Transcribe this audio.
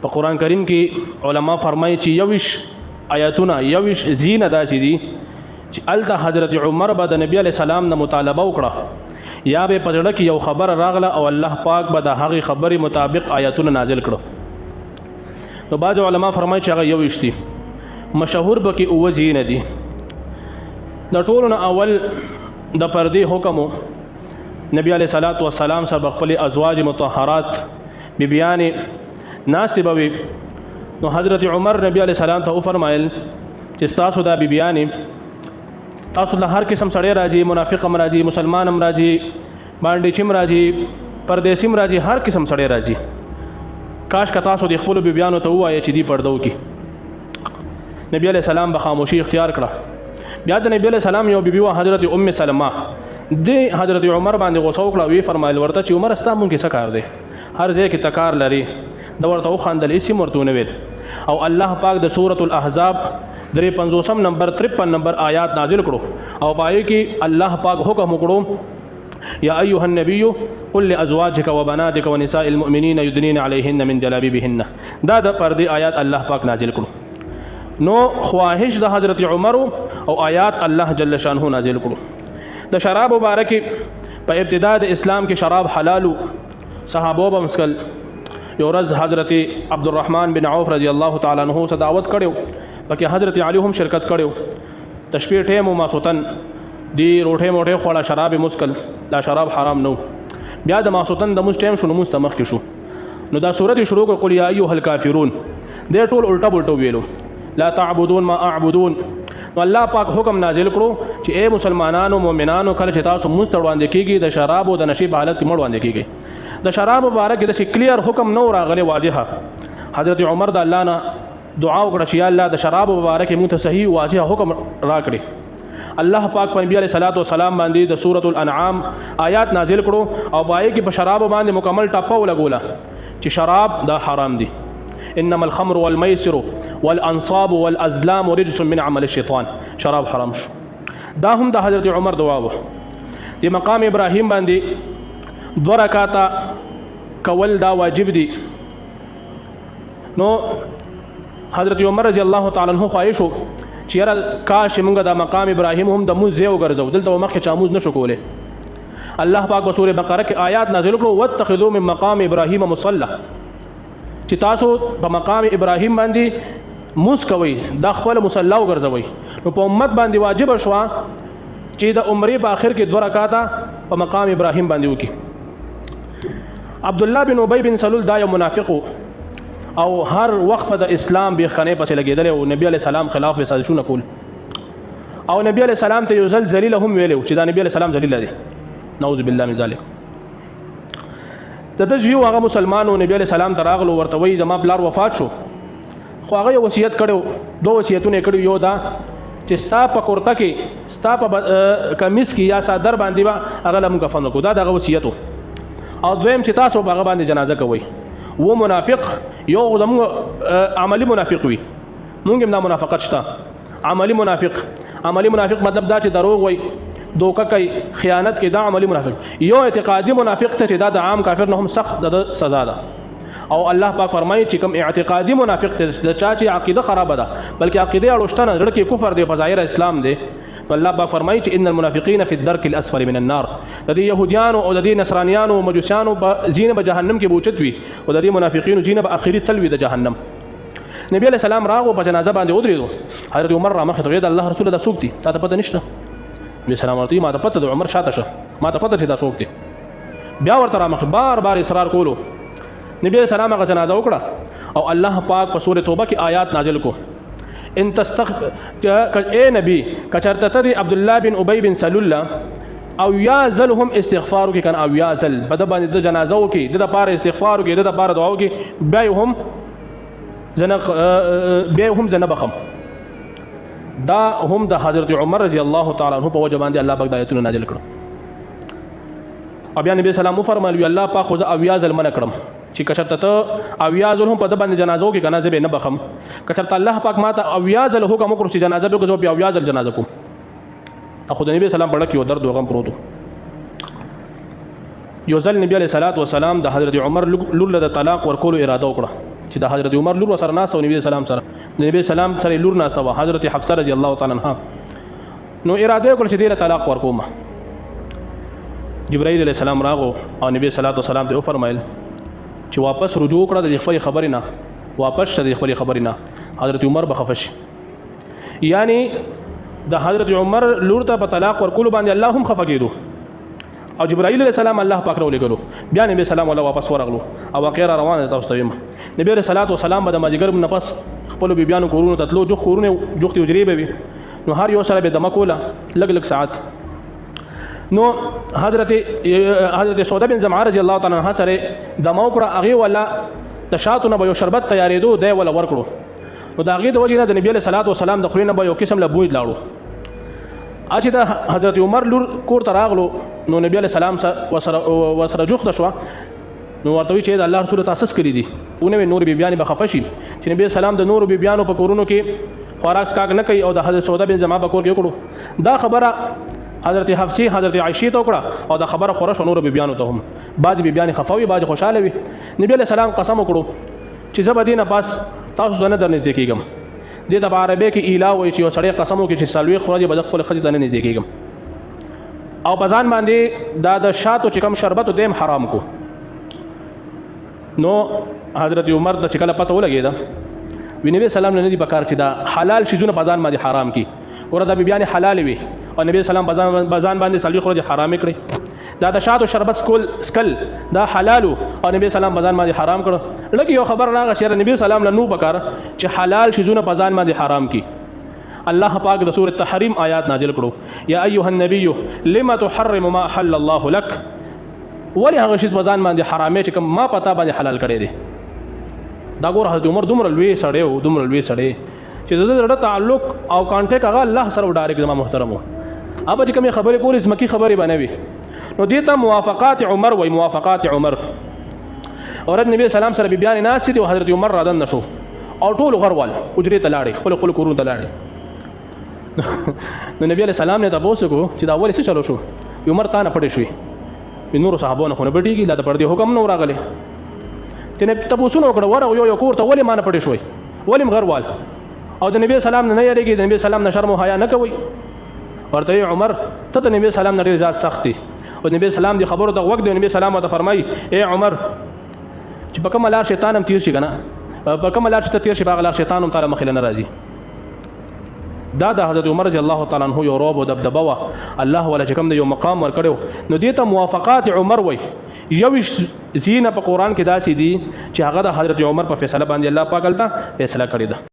په قران کریم کې علما فرمایي چې یوش آیاتونه یوش زینه دا چې دي چې الته حضرت عمر به د نبی علی سلام نه مطالبه وکړه یا به پدړه کې یو خبر راغله او الله پاک به د هغه خبرې مطابق آیاتونه نازل کړو. نو بعض علما فرمایي چې هغه یوش دي مشهور به کې او زینه دي. د ټولو اول د پردې حکم نبی علیہ الصلوۃ والسلام سره خپل ازواج مطهرات بیبیان ناس بوي. نو حضرت عمر نبی علیہ السلام ته فرمایل چې تاسو دا بیبیان تاسو له هر قسم سړی راځي منافق هم راځي مسلمان هم راځي باندې چم راځي پردیسی هم راځي هر قسم سړی راځي کاش که تاسو د خپل بیبیانو ته وایي چې دی پردو کې. نبی علیہ السلام به خاموشي اختیار کړه. بیا د نبی علیہ السلام یو بیبي حضرت ام سلمہ د حضرت عمر باندې غوسه وکړه وی فرمایل ورته چې عمر استا مونږ کې څه کار دی هر ځای کې تکار لري دا ورته خواندل اسم ورته ویل. او الله پاک د سورۃ الاحزاب 53 نمبر 53 نمبر آیات نازل کړو او پای کې الله پاک حکم وکړو یا ایها النبی قل لازواجک وبناتک ونساء المؤمنین یدنین علیهن من جلابیبهن. دا د پردې آیات الله پاک نازل کړو. نو خواهش د حضرت عمر او آیات الله جل شانه نازل کړو. د شراب مبارک په ابتدا د اسلام کې شراب حلال صحابه به مسکل یو ورځ حضرت عبدالرحمن بن عوف رضی الله تعالی عنہ څخه دعوت کړو پکې حضرت علی هم شرکت کړو. تشبیه ټیم ما سوتن دی روټه موټه خوړه شراب مسکل دا شراب حرام نو. بیا د ماسوتن د مس ټیم شنو مستمخ کې شو نو دا سورته شروع کړه قل یا ایها الکافرون دې ټول الټا ویلو لا تعبدون ما اعبدون. نو الله پاک حکم نازل کړو چې اے مسلمانانو مؤمنانو کله چې تاسو مستوړاندې کیږي د شراب او د نشي په حالت کې مړواندې کیږي. د شراب مبارک د کلیر حکم نو راغلی واضحه. حضرت عمر د الله نه دعا وکړه چې یا الله د شراب مبارک موږ ته صحیح واضح حکم راکړي. الله پاک په نبی علیہ الصلوۃ والسلام باندې د سورۃ الانعام آیات نازل کړو او پای کې په شراب باندې مکمل ټاپه ولګوله چې شراب دا حرام دي. انما الخمر والميسر والانصاب والازلام رجس من عمل الشيطان. شراب حرام شو. دا هم د حضرت عمر دعا و. د مقام ابراهیم باندې 2 رکعاته کول دا واجب دي. نو حضرت عمر رضی الله تعالی عنہ خواهشو چې یاره کاش موږ د مقام ابراهیم هم د موږ زیو ګرځو دلته مخکې چاموز نشو کوله. الله پاک په سورې بقره کې آیات نازل کړو واتخذوا من مقام ابراهیم مصلى چې تاسو په مقام ابراهیم باندې موس کوي دا خپل مصلا وګرځوي. نو په امت باندې واجب شو چې د عمرې په اخر کې 2 رکعاته په مقام ابراهیم باندې وکي. عبد الله بن ابي بن سلول دا یو منافق او هر وخت د اسلام بیخانه پسې لګیدل او نبی علی سلام خلاف به سازشونه کول او نبی علی سلام ته یو ځل ذلیل هم ویلو چې دا نبی علی سلام ذلیل دی نعوذ بالله من ذلک. د تجویو هغه مسلمانو نبی علیہ السلام تراغلو ورته وی زما بلار وفات شو خو هغه وصیت کړو 2 وصیتونه کړو. یو دا چې ستا په کورته کې ستا په کمیس کې یا صدر باندې با هغه لم کفن کو دا دغه وصیتو. او دویم چې تاسو هغه باندې جنازه کوي. و منافق یو زموږ عملی منافق وي مونږ هم دا منافقت شته. عملی منافق مطلب دا چې دروغ وي دوکه کوي خیانت کې دا عملی منافق. یو اعتقادي منافق ته چې دا د عام کافر نه هم سخت د سزا ده. او الله پاک فرمایي چې کوم اعتقادي منافق ته د چا چې عقیده خراب ده بلکې عقیده اړوشتنه زړه کې کفر دی په ظاهر اسلام دی. الله پاک فرمایي چې ان المنافقین فی الدرک الاسفل من النار. د دې يهوديانو او د دې نصرانيانو او مجوسيانو په زینه به جهنم کې بوچت وي او د دې منافقینو زینه به اخري تلوي د جهنم. نبی علیہ السلام راغو په جنازه باندې ودرېدو. حضرت عمر را مخ ته ویل الله رسول دا څوک دي تا ته پته نشته. نبی سلام ورته ما ته پته د عمر شاته شه ما ته پته چې دا څوک دي. بیا ورته را مخ بار اصرار کولو. نبی علیہ السلام هغه جنازه وکړه او الله پاک په سورۃ توبه کې آیات نازل کو ان تستغفر اے نبی کچرته ته عبد الله بن ابي بن سلول او یا زلهم استغفار کې کن او یا زل په د باندې د جنازه کې د لپاره استغفار کې د لپاره دعا کې بیا هم زنبخم. دا هم د حضرت عمر رضی الله تعالی عنہ په وجه باندې الله پاک د آیتونو نازل کړو. او بیا نبی سلام فرمایي الله پاک خو او یا زل من کړم چې کچرته ته او یا زل هم په د باندې جنازو کې کنه زه به نه بخم. کچرته الله پاک ماته او یا زل حکم وکړو چې جنازه به کوم او یا زل جنازه کوم. اخو د نبی سلام په لکه یو درد وغم پروت. یو ځل نبی علیہ الصلوۃ والسلام د حضرت عمر لول د طلاق ورکولو اراده وکړه چې د حضرت عمر لور سره ناس او نبی سلام سره د نبی سلام سره لور ناس او حضرت حفصه رضی الله تعالی عنها نو اراده وکړه چې دې طلاق ورکوم. جبرائیل علیہ السلام راغو او نبی صلوات والسلام ته فرمایل چې واپس رجوع کړه د خپل خبرې نه، واپس شه د خپل خبرې نه، حضرت عمر بخفش. یعنی د حضرت عمر لور ته په طلاق ورکول باندې الله هم خفه کېدو او جبرائیل علیہ السلام الله پاک راولې غلو. بیا نبی سلام الله واپس ورغلو او واقعا روانه تاسو ته نبی علیہ الصلوۃ والسلام د ماجګر نه پس خپل بیبيانو کورونو ته تلو، جو کورونه جوختي وجری به نو هر یو سره به دمه کوله لګ لګ ساعت. نو حضرت سوده بن زمعه رضی الله تعالی عنها سره دمو کړه، هغه ولا تشاتونه به یو شربت تیارېدو دی ولا ورکړو. نو دا هغه د وجې نه د نبی علیہ الصلوۃ والسلام د خوري نه به یو قسم له بوی لاړو. اچې دا حضرت عمر لور کور ته راغلو نو نبی علیہ السلام وسره جوخته شو. نو ورته چې د الله رسول تاسیس کړی دي اونې نور بیبيان به خفشي چې نبی سلام د نور بیبيانو په کورونو کې خوراک سکاک نه کوي او د حضرت سوده بن زمعه په کور کې کړو. دا خبره حضرت حفصه حضرت عائشه ته وکړه او دا خبره خورش نور بیبيانو ته هم. بعض بیبيان خفوي، بعض خوشاله وي. نبی علیہ السلام قسم وکړو چې زبدینه پاس تاسو دنه در نږدې کېږم. دې د عربی کې اله وایي چې یو سړی قسم وکړي چې سلوي خورجه به خپل خځې دنه نږدې کېږم او په ځان باندې دا د شاتو چې کوم شربت دیم حرام کو. نو حضرت عمر د چکله پته ولګېده وی نبی سلام نه دی پکار چې دا حلال شیزونه په ځان باندې حرام کی ور دا بیان حلال وي او نبی سلام په ځان باندې سلوي خورجه حرام کړي. دا د شاتو شربت سکل دا حلال او نبی سلام په ځان باندې حرام کړو. لکه یو خبر راغی چې نبی سلام نو پکار چې حلال شیزونه په ځان باندې حرام کی. الله پاک د سورۃ التحریم آیات نازل کړو، یا ایها النبی لما تحرم ما احل الله لك. ولی هغه شی په ځان باندې حرامه چې کوم ما پتا باندې حلال کړی دی. دا ګور حضرت عمر دومره لوی سړی او دومره لوی سړی چې د دې تعلق او کانټیکټ هغه الله سره ډایرکټ زما محترمو. اب چې کوم خبرې کولې اسمکی خبرې بنوي نو دې ته موافقات عمر وای، موافقات عمر. اور نبی سلام سره بیان ناس دي او حضرت عمر را دن نشو او ټول غروال اجري تلاړي خپل خپل کورونه تلاړي. نو نبی علیہ السلام نے تاسو کو چې دا اول څه چلو شو. عمر تا نه پټ شوی، نور صحابانو خو نه پټیږي، لا د پردي حکم نو راغله. تنه تاسو نو کړه ور یو کور ته ولې مان پټ شوی، ولې غروال او د نبی سلام نه یریږي، د نبی سلام نه شرم او حیا نه کوي. ورته عمر ته نبی سلام نه ذات سختي او نبی سلام دی خبرو د وخت د نبی سلام ته فرمای اے عمر چې په کوم لار شیطان هم تیر شي کنه، په کوم لار چې تیر شي په لار شیطان هم تعالی مخ نه راځي. دا د حضرت عمر رضی الله تعالی عنہ یو روب او دبدبه وا الله ولا چې کوم د یو مقام ور کړو. نو دې ته موافقات عمر وای. یو زینه په قران کې داسې دي چې هغه د حضرت عمر په فیصله باندې الله پاک الته فیصله کړی ده.